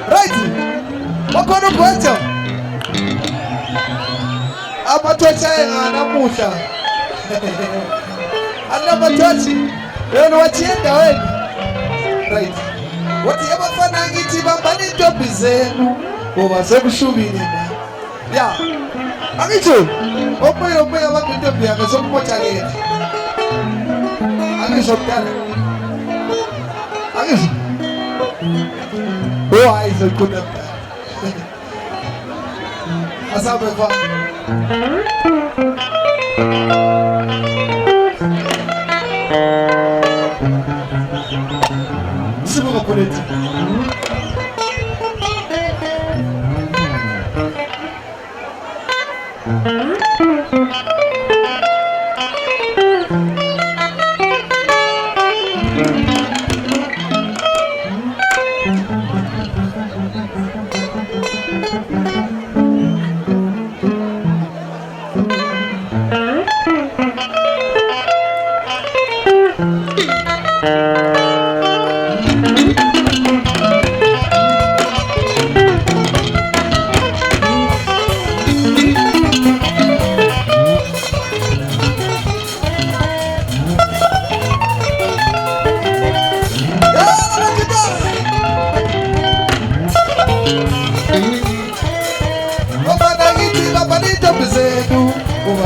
Right. Makono kwanza. Amatocha anamuta. Ana matochi. Leo wachienda wewe. Right. Wati abafana ngiti bambani topi zenu. Bobaze kushubiri. Yeah. Angicho. Omoyo bakutopi akasokumocha leo. Angicho kana. Angicho. Oh, aizo kunapa. Asabe fa. Sibuka politi.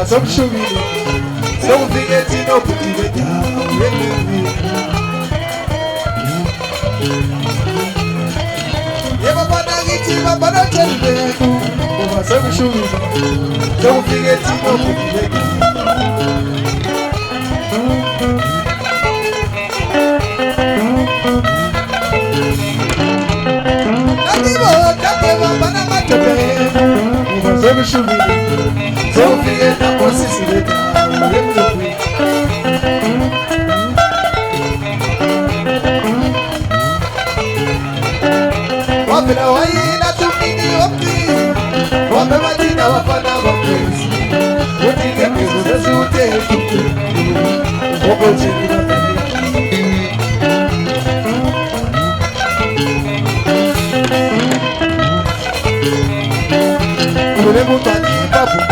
Some show me, some forgetting up to the down. Yeah, Papa, Nagiti, Papa, not tell me. Some show me, some forgetting up to the down. Some show me. Don't forget that was his little. Wapena waina tumini wapi. Wapema tina wapana wapesi. Utike pezo zesi ute tuke. Wako chini wapeni. Kule mutani babu.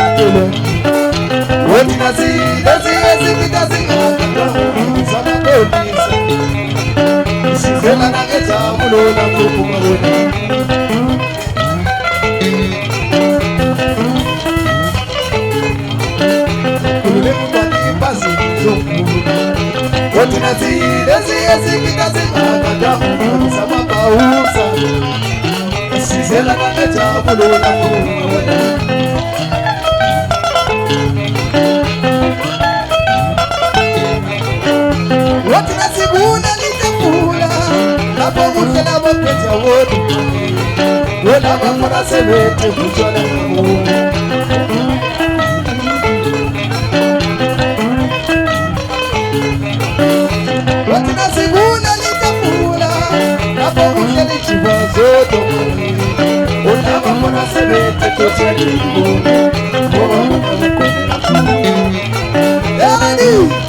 What did I see? Does he does he Sana polisi. Sisela na geta mulo na kukumalo. Kule mutani basi zoku. What did I see? Does he Sama pausa. Sisela na geta mulo na kukumalo. Watina sibuna litafula Lapo mutela mokweja wodu Wela mafara sebete kuchwana namu Watina sibuna litafula Lapo mutela chiva zodo Wela mafara sebete kuchwana namu Yani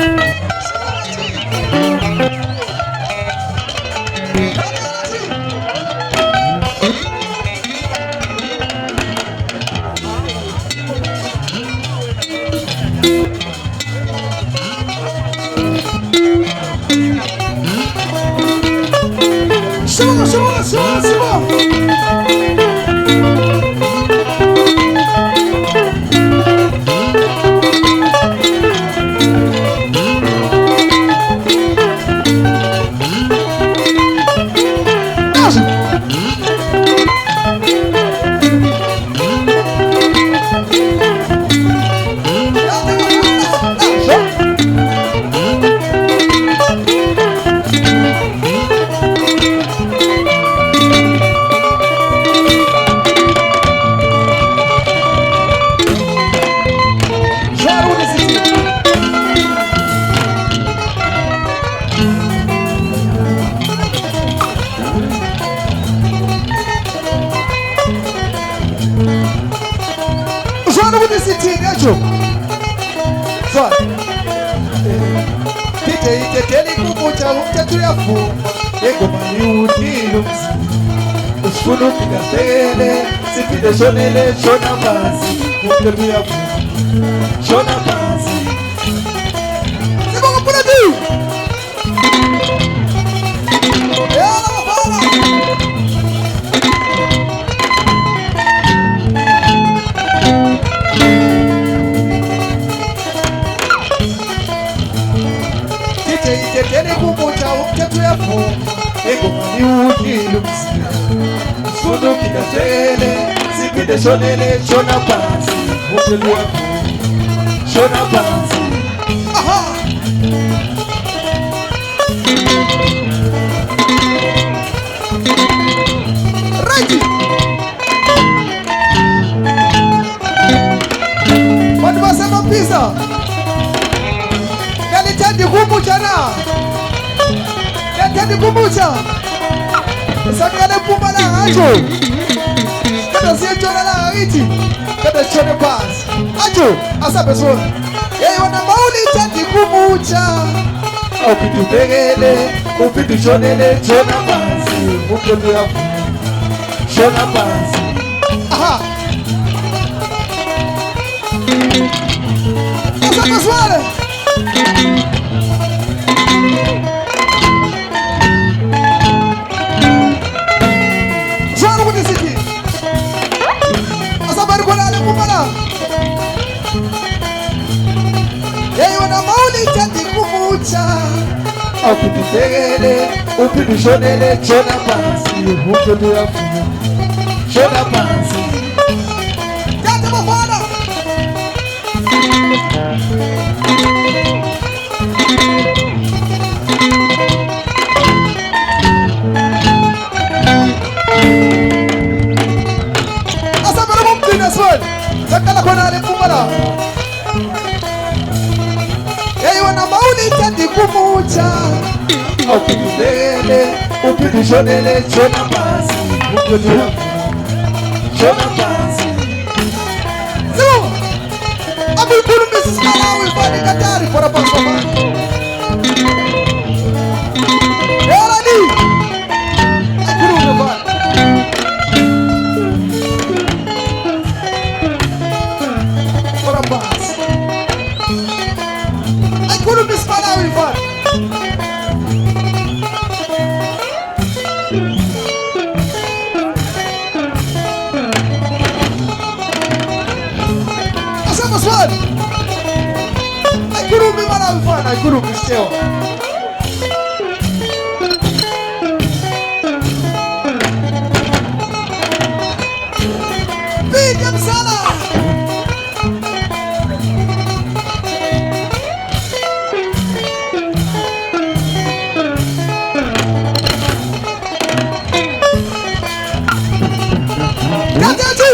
C'est bon. Sifuna ukikastele sipite shonele shona basi Mupelu ya shona basi Sibonga pula di Yala mafala Tene kumucha uketu ya fuma Ego mani ukilu msina Sifuna ukikastele sipite shonele shona basi Mupelu ya shona basi Aha Ready Watu wasema pizza Nalitendi kumucha na Nalitendi kumucha Sakane pumba la hajo Kada siya chona la hariti Kada chone pass Hajo Asabe so Yeye wana mauli tendi kumucha Upitu tegele Upitu shonele chona pass Mupelu ya shona pass Aha Asabe swale Swale kuti siki Asabe rikona ale kumana Yeye wana mauli tendi kumucha Upitu tegele Upitu shonele chona pass Mupelu ya shona pass Kati mafana Asabara mumtina swali Sakala kona ale kumala Yeye wana mauli tendi kumucha Upitu tegele Upitu shonele chona pass Mupelu ya shona pass Zuma Abu kuru Mrs. Malawi Fadi Katari for a pass of man Yaradi Akuru Mefan For a pass Akuru Mrs. Malawi Fadi Asama swali Akuru Mefan Fadi Akuru Mr. Big Msala Katatu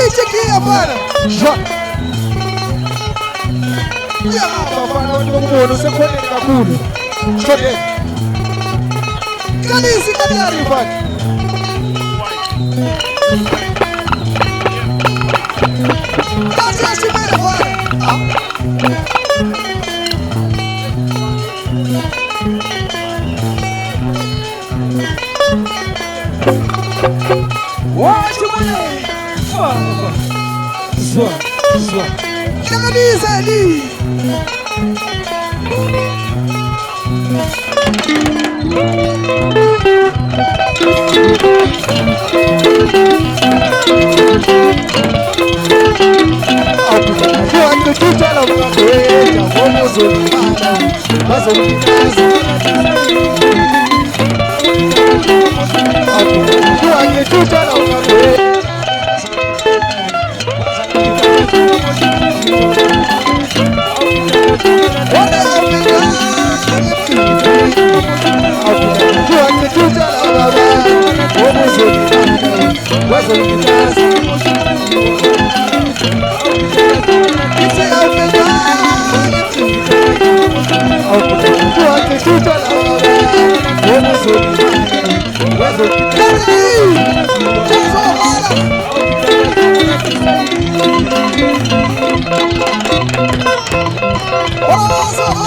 Ichikia bwana Ya bwana ndio sekunde kabuni Shote Kanisi kadari bwana Kasi shimera bwana Wacha bwana Zwa Kanisa ni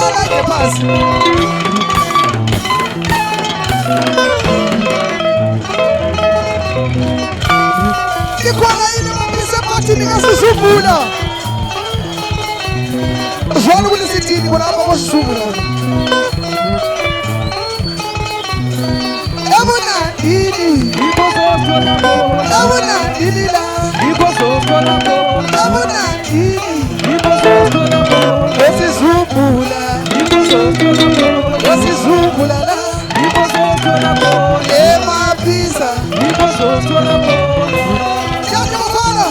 Mala ke pasi. Ikhona yini mabisa bathi ningasisubula. Zwalo kulesithini bona apha kwasisubula. Yabona yini? Yabona yini la? Yabona yini? Wasisubula. Wasisubula la. Emabisa. Yaje mfana.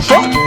Sure.